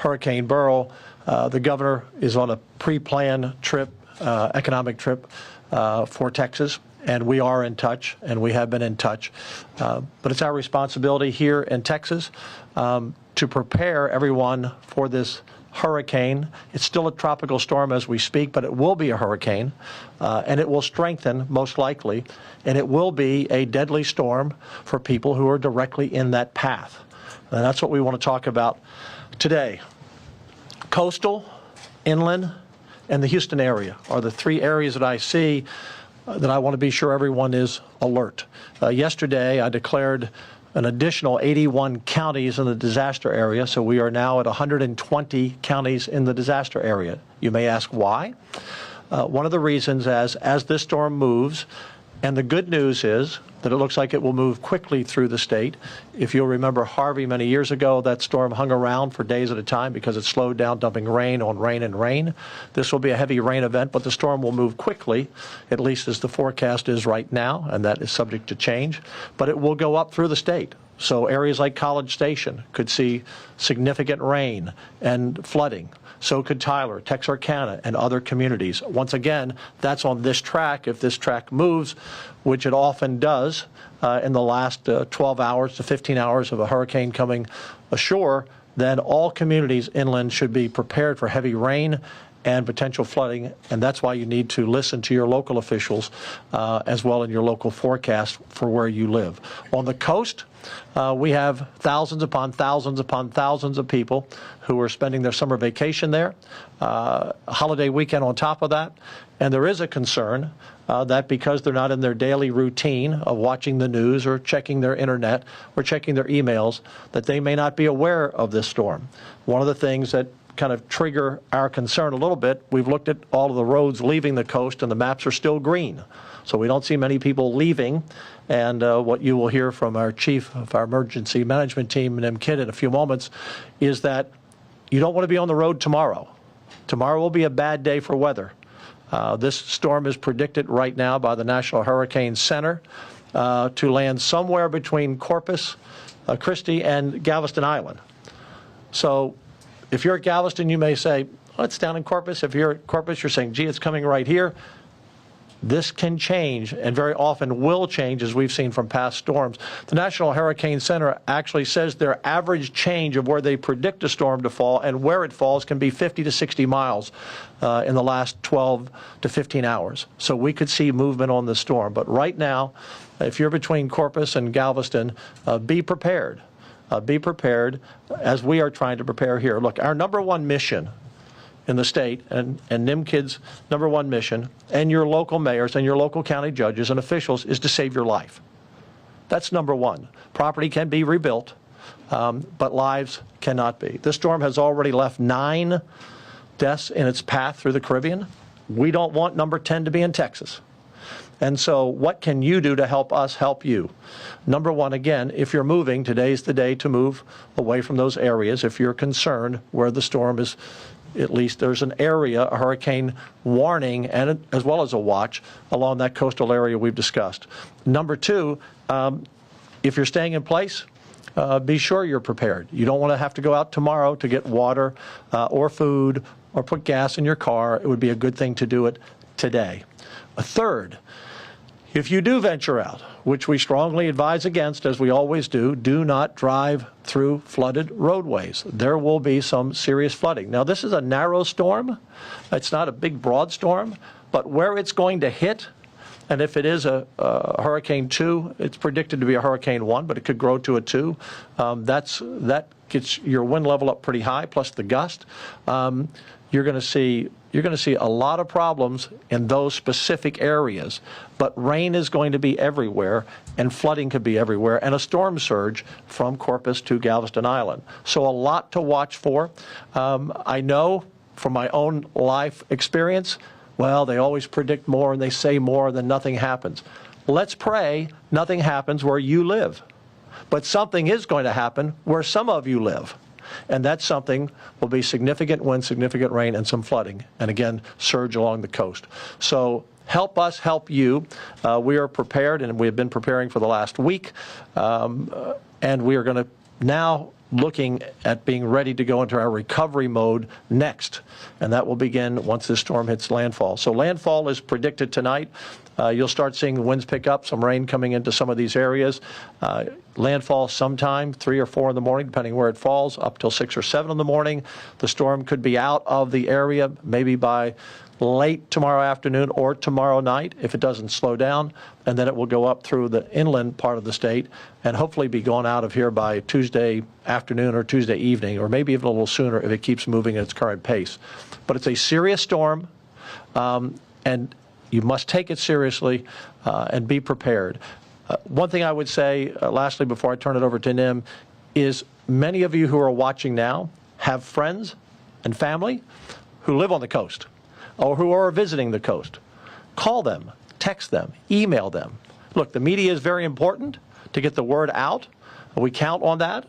Hurricane Beryl. The governor is on a pre-planned trip, economic trip for Texas, and we are in touch, and we have been in touch. But it's our responsibility here in Texas to prepare everyone for this hurricane. It's still a tropical storm as we speak, but it will be a hurricane, and it will strengthen most likely, and it will be a deadly storm for people who are directly in that path. And that's what we want to talk about today. Coastal, inland, and the Houston area are the three areas that I see that I want to be sure everyone is alert. Yesterday, I declared an additional 81 counties in the disaster area, so we are now at 120 counties in the disaster area. You may ask why. One of the reasons as this storm moves, and the good news is that it looks like it will move quickly through the state. If you'll remember Harvey many years ago, that storm hung around for days at a time because it slowed down, dumping rain on rain and rain. This will be a heavy rain event, but the storm will move quickly, at least as the forecast is right now, and that is subject to change. But it will go up through the state. So areas like College Station could see significant rain and flooding. So could Tyler, Texarkana, and other communities. Once again, that's on this track. If this track moves, which it often does in the last 12 hours to 15 hours of a hurricane coming ashore, then all communities inland should be prepared for heavy rain and potential flooding, and that's why you need to listen to your local officials as well in your local forecast for where you live. On the coast, we have thousands upon thousands upon thousands of people who are spending their summer vacation there, a holiday weekend on top of that, and there is a concern that because they're not in their daily routine of watching the news or checking their internet or checking their emails, that they may not be aware of this storm. One of the things that kind of trigger our concern a little bit, we've looked at all of the roads leaving the coast and the maps are still green. So we don't see many people leaving. And what you will hear from our chief of our emergency management team, Nim Kidd, in a few moments, is that you don't want to be on the road tomorrow. Tomorrow will be a bad day for weather. This storm is predicted right now by the National Hurricane Center to land somewhere between Corpus Christi and Galveston Island. So if you're at Galveston, you may say, oh, it's down in Corpus. If you're at Corpus, you're saying, gee, it's coming right here. This can change, and very often will change, as we've seen from past storms. The National Hurricane Center actually says their average change of where they predict a storm to fall and where it falls can be 50 to 60 miles in the last 12 to 15 hours. So we could see movement on the storm. But right now, if you're between Corpus and Galveston, be prepared. Be prepared as we are trying to prepare here. Look, our number one mission in the state, and Nim Kidd's number one mission, and your local mayors and your local county judges and officials, is to save your life. That's number one. Property can be rebuilt, but lives cannot be. This storm has already left 9 deaths in its path through the Caribbean. We don't want number 10 to be in Texas. And so what can you do to help us help you? Number one, again, if you're moving, today's the day to move away from those areas. If you're concerned where the storm is, at least there's an area, a hurricane warning, and as well as a watch along that coastal area we've discussed. Number two, if you're staying in place, be sure you're prepared. You don't want to have to go out tomorrow to get water or food or put gas in your car. It would be a good thing to do it today. A third, if you do venture out, which we strongly advise against, as we always do not drive through flooded roadways. There will be some serious flooding. Now, this is a narrow storm. It's not a big, broad storm, but where it's going to hit, and if it is a Hurricane 2, it's predicted to be a Hurricane 1, but it could grow to a 2. That gets your wind level up pretty high, plus the gust. You're going to see a lot of problems in those specific areas, but rain is going to be everywhere, and flooding could be everywhere, and a storm surge from Corpus to Galveston Island. So a lot to watch for. I know from my own life experience, well, they always predict more and they say more, then nothing happens. Let's pray nothing happens where you live, but something is going to happen where some of you live. And that something will be significant wind, significant rain, and some flooding. And again, surge along the coast. So help us help you. We are prepared, and we have been preparing for the last week. And we are going to now looking at being ready to go into our recovery mode next, and that will begin once this storm hits landfall. So landfall is predicted tonight. You'll start seeing the winds pick up, some rain coming into some of these areas. Landfall sometime 3 or 4 in the morning, depending where it falls, up till 6 or 7 in the morning. The storm could be out of the area maybe by late tomorrow afternoon or tomorrow night if it doesn't slow down, and then it will go up through the inland part of the state and hopefully be gone out of here by Tuesday afternoon or Tuesday evening, or maybe even a little sooner if it keeps moving at its current pace. But it's a serious storm, and you must take it seriously and be prepared. One thing I would say, lastly, before I turn it over to Nim, is many of you who are watching now have friends and family who live on the coast or who are visiting the coast. Call them, text them, email them. Look, the media is very important to get the word out. We count on that.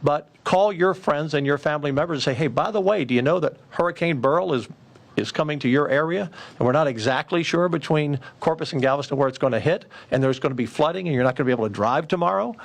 But call your friends and your family members and say, hey, by the way, do you know that Hurricane Beryl is coming to your area, and we're not exactly sure between Corpus and Galveston where it's going to hit, and there's going to be flooding, and you're not going to be able to drive tomorrow?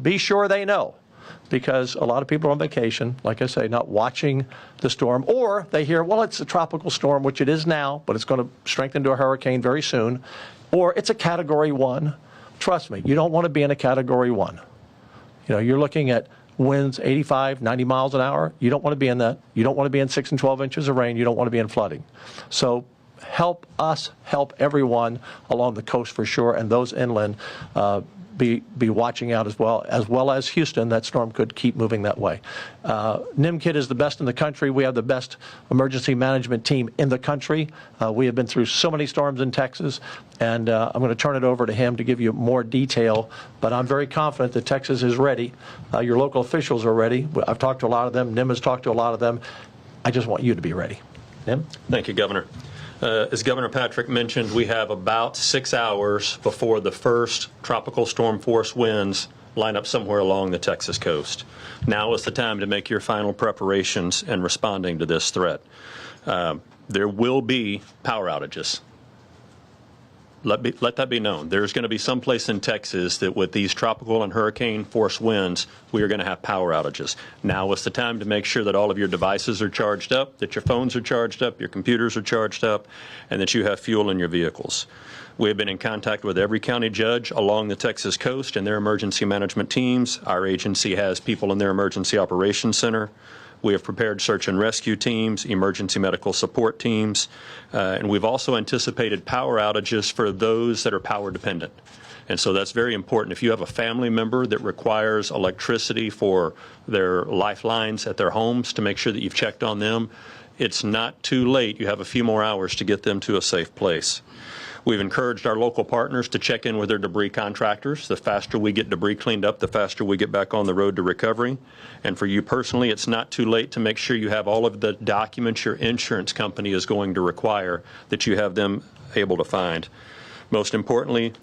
Be sure they know, because a lot of people are on vacation, like I say, not watching the storm, or they hear, well, it's a tropical storm, which it is now, but it's going to strengthen to a hurricane very soon, or it's a Category 1. Trust me, you don't want to be in a Category 1. You know, you're looking at winds 85, 90 miles an hour. You don't want to be in that. You don't want to be in 6 and 12 inches of rain. You don't want to be in flooding. So help us help everyone along the coast for sure, and those inland be watching out as well as Houston. That storm could keep moving that way. NIMKIT is the best in the country. We have the best emergency management team in the country. We have been through so many storms in Texas, and I'm going to turn it over to him to give you more detail, but I'm very confident that Texas is ready. Your local officials are ready. I've talked to a lot of them. NIM has talked to a lot of them. I just want you to be ready. NIM? Thank you, Governor. As Governor Patrick mentioned, we have about 6 hours before the first tropical storm force winds line up somewhere along the Texas coast. Now is the time to make your final preparations in responding to this threat. There will be power outages. Let that be known. There's going to be some place in Texas that with these tropical and hurricane force winds, we are going to have power outages. Now is the time to make sure that all of your devices are charged up, that your phones are charged up, your computers are charged up, and that you have fuel in your vehicles. We have been in contact with every county judge along the Texas coast and their emergency management teams. Our agency has people in their emergency operations center. We have prepared search and rescue teams, emergency medical support teams, and we've also anticipated power outages for those that are power dependent. And so that's very important. If you have a family member that requires electricity for their lifelines at their homes, to make sure that you've checked on them, it's not too late. You have a few more hours to get them to a safe place. We've encouraged our local partners to check in with their debris contractors. The faster we get debris cleaned up, the faster we get back on the road to recovery. And for you personally, it's not too late to make sure you have all of the documents your insurance company is going to require, that you have them able to find. Most importantly,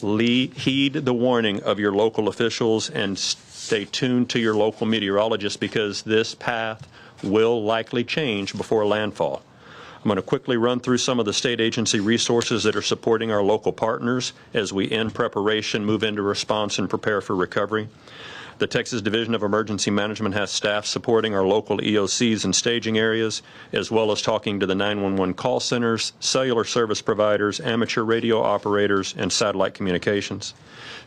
heed the warning of your local officials and stay tuned to your local meteorologist, because this path will likely change before landfall. I'm going to quickly run through some of the state agency resources that are supporting our local partners as we end preparation, move into response, and prepare for recovery. The Texas Division of Emergency Management has staff supporting our local EOCs and staging areas, as well as talking to the 911 call centers, cellular service providers, amateur radio operators, and satellite communications.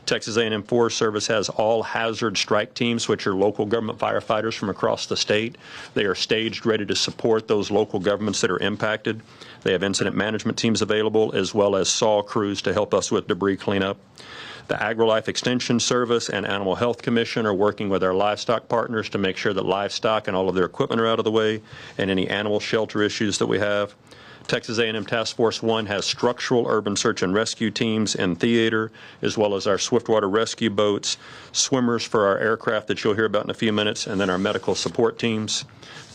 Texas A&M Forest Service has all hazard strike teams, which are local government firefighters from across the state. They are staged, ready to support those local governments that are impacted. They have incident management teams available, as well as SAW crews to help us with debris cleanup. The AgriLife Extension Service and Animal Health Commission are working with our livestock partners to make sure that livestock and all of their equipment are out of the way, and any animal shelter issues that we have. Texas A&M Task Force 1 has structural urban search and rescue teams and theater, as well as our swiftwater rescue boats, swimmers for our aircraft that you'll hear about in a few minutes, and then our medical support teams.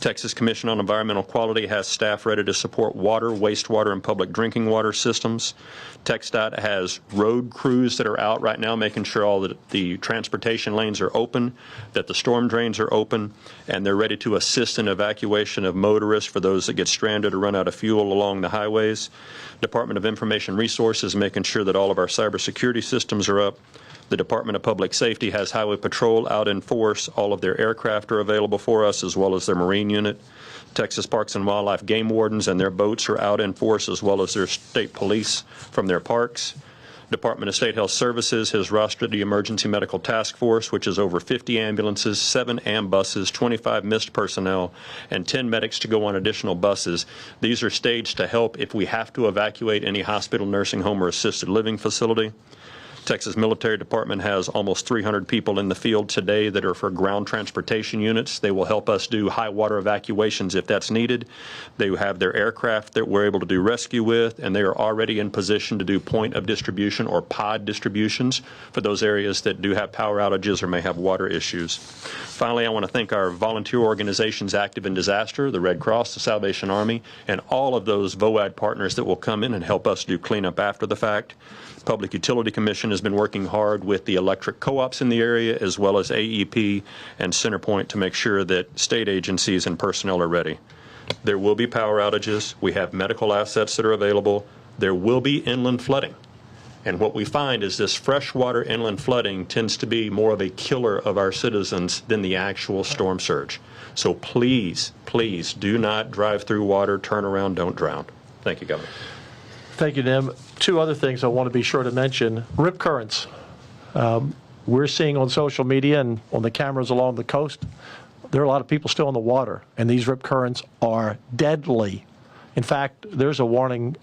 Texas Commission on Environmental Quality has staff ready to support water, wastewater, and public drinking water systems. TxDOT has road crews that are out right now making sure all the transportation lanes are open, that the storm drains are open, and they're ready to assist in evacuation of motorists for those that get stranded or run out of fuel along the highways. Department of Information Resources making sure that all of our cybersecurity systems are up. The Department of Public Safety has Highway Patrol out in force. All of their aircraft are available for us, as well as their Marine unit. Texas Parks and Wildlife game wardens and their boats are out in force, as well as their state police from their parks. Department of State Health Services has rostered the Emergency Medical Task Force, which is over 50 ambulances, 7 ambuses, 25 missed personnel, and 10 medics to go on additional buses. These are staged to help if we have to evacuate any hospital, nursing home, or assisted living facility. Texas Military Department has almost 300 people in the field today that are for ground transportation units. They will help us do high water evacuations if that's needed. They have their aircraft that we're able to do rescue with, and they are already in position to do point of distribution or pod distributions for those areas that do have power outages or may have water issues. Finally, I want to thank our volunteer organizations active in disaster, the Red Cross, the Salvation Army, and all of those VOAD partners that will come in and help us do cleanup after the fact. Public Utility Commission has been working hard with the electric co-ops in the area, as well as AEP and Centerpoint, to make sure that state agencies and personnel are ready. There will be power outages. We have medical assets that are available. There will be inland flooding. And what we find is this freshwater inland flooding tends to be more of a killer of our citizens than the actual storm surge. So please, please do not drive through water, turn around, don't drown. Thank you, Governor. Thank you, Nim. 2 other things I want to be sure to mention. Rip currents. We're seeing on social media and on the cameras along the coast, there are a lot of people still in the water, and these rip currents are deadly. In fact, there's a warning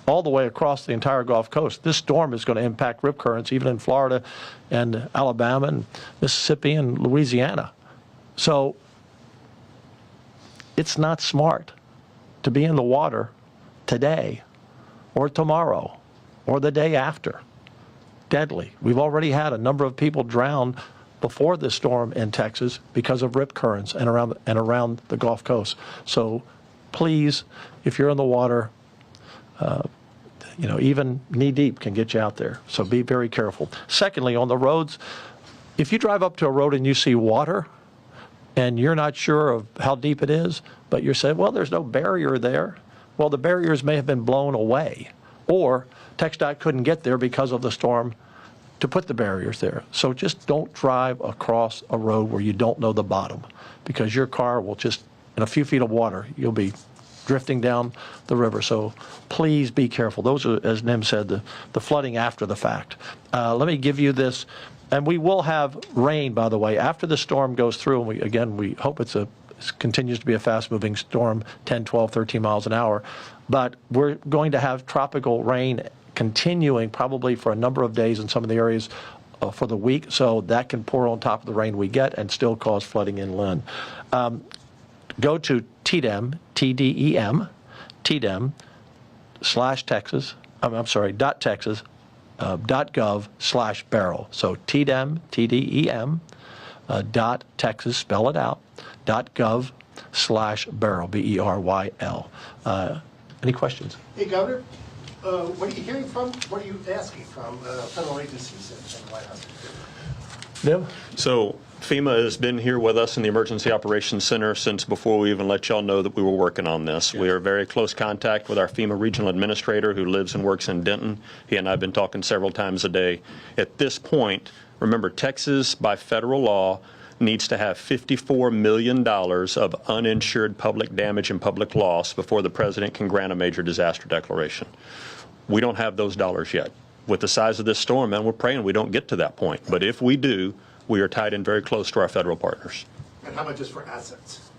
all the way across the entire Gulf Coast. This storm is going to impact rip currents even in Florida and Alabama and Mississippi and Louisiana. So it's not smart to be in the water today or tomorrow or the day after. Deadly. We've already had a number of people drown before this storm in Texas because of rip currents and around the Gulf Coast. So please, if you're in the water, even knee deep can get you out there. So be very careful. Secondly, on the roads, if you drive up to a road and you see water and you're not sure of how deep it is, but you're saying, well, there's no barrier there. Well, the barriers may have been blown away, or TxDOT couldn't get there because of the storm to put the barriers there. So just don't drive across a road where you don't know the bottom, because your car will just, in a few feet of water, you'll be drifting down the river. So please be careful. Those are, as Nim said, the flooding after the fact. Let me give you this, and we will have rain, by the way, after the storm goes through, and we hope it continues to be a fast-moving storm, 10, 12, 13 miles an hour. But we're going to have tropical rain continuing probably for a number of days in some of the areas for the week. So that can pour on top of the rain we get and still cause flooding inland. Go to TDEM, TDEM, TDEM/Texas, .texas, .gov/Beryl. So TDEM, TDEM, .texas, spell it out, .gov/Beryl, BERYL. Any questions? Hey, Governor, what are you hearing from, what are you asking from federal agencies in the White House? Nim? So FEMA has been here with us in the Emergency Operations Center since before we even let y'all know that we were working on this. We are in very close contact with our FEMA regional administrator who lives and works in Denton. He and I have been talking several times a day. At this point, remember, Texas, by federal law, needs to have $54 million of uninsured public damage and public loss before the president can grant a major disaster declaration. We don't have those dollars yet. With the size of this storm, man, we're praying we don't get to that point. But if we do, we are tied in very close to our federal partners. And how much is for assets?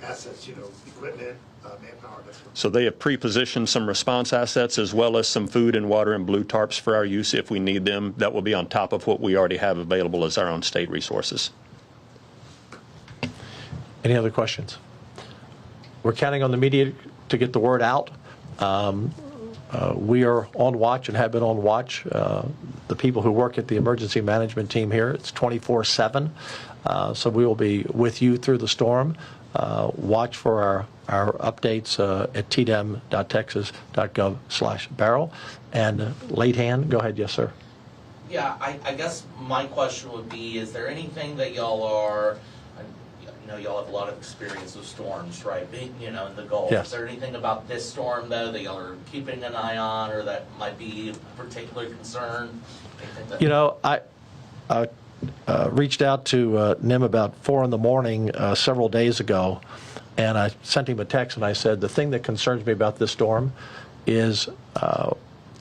Assets, equipment, manpower, that sort of. So they have pre-positioned some response assets as well as some food and water and blue tarps for our use if we need them. That will be on top of what we already have available as our own state resources. Any other questions? We're counting on the media to get the word out. We are on watch and have been on watch. The people who work at the emergency management team here, it's 24/7. So we will be with you through the storm. Watch for our updates at tdem.texas.gov/Beryl. And late hand, go ahead. Yes, sir. Yeah, I guess my question would be, is there anything that y'all are, you know, y'all have a lot of experience with storms, right? You know, in the Gulf. Yes. Is there anything about this storm, though, that y'all are keeping an eye on, or that might be a particular concern? You know, I reached out to Nim about 4 in the morning several days ago, and I sent him a text and I said, the thing that concerns me about this storm is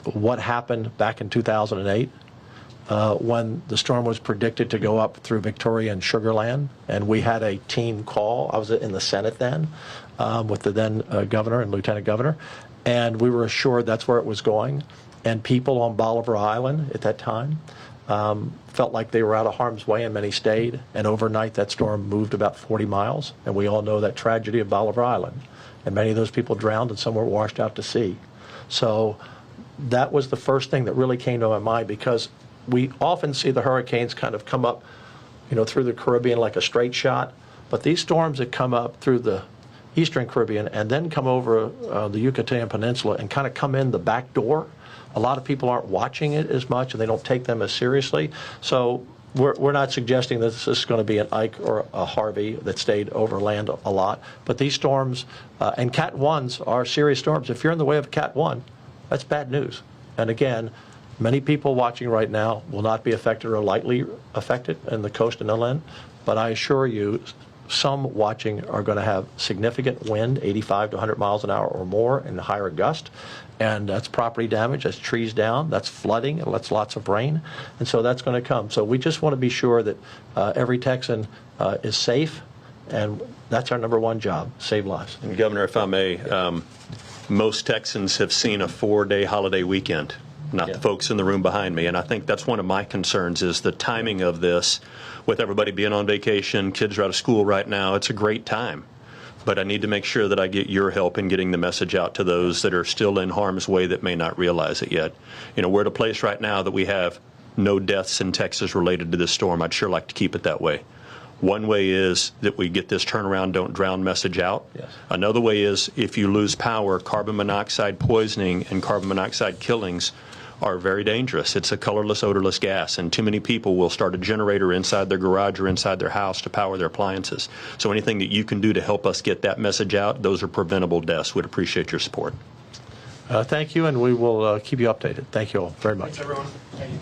what happened back in 2008 when the storm was predicted to go up through Victoria and Sugar Land, and we had a team call. I was in the Senate then with the then governor and lieutenant governor, and we were assured that's where it was going. And people on Bolivar Island at that time felt like they were out of harm's way, and many stayed. And overnight, that storm moved about 40 miles. And we all know that tragedy of Bolivar Island. And many of those people drowned, and some were washed out to sea. So that was the first thing that really came to my mind, because we often see the hurricanes kind of come up, you know, through the Caribbean like a straight shot. But these storms that come up through the Eastern Caribbean and then come over the Yucatan Peninsula and kind of come in the back door, a lot of people aren't watching it as much, and they don't take them as seriously. So we're not suggesting that this is going to be an Ike or a Harvey that stayed over land a lot. But these storms, and Cat 1s are serious storms. If you're in the way of Cat 1, that's bad news. And again, many people watching right now will not be affected or lightly affected in the coast and inland. But I assure you, some watching are going to have significant wind, 85 to 100 miles an hour or more, and higher gust. And that's property damage, that's trees down, that's flooding, and that's lots of rain. And so that's going to come. So we just want to be sure that every Texan is safe, and that's our number one job, save lives. And Governor, if I may, most Texans have seen a 4-day holiday weekend, not the folks in the room behind me. And I think that's one of my concerns is the timing of this. With everybody being on vacation, kids are out of school right now, it's a great time. But I need to make sure that I get your help in getting the message out to those that are still in harm's way that may not realize it yet. You know, we're at a place right now that we have no deaths in Texas related to this storm. I'd sure like to keep it that way. One way is that we get this turnaround, don't drown message out. Yes. Another way is if you lose power, carbon monoxide poisoning and carbon monoxide killings are very dangerous. It's a colorless, odorless gas, and too many people will start a generator inside their garage or inside their house to power their appliances. So anything that you can do to help us get that message out, those are preventable deaths. We'd appreciate your support. Thank you, and we will keep you updated. Thank you all very much. Thanks, everyone. Thank you.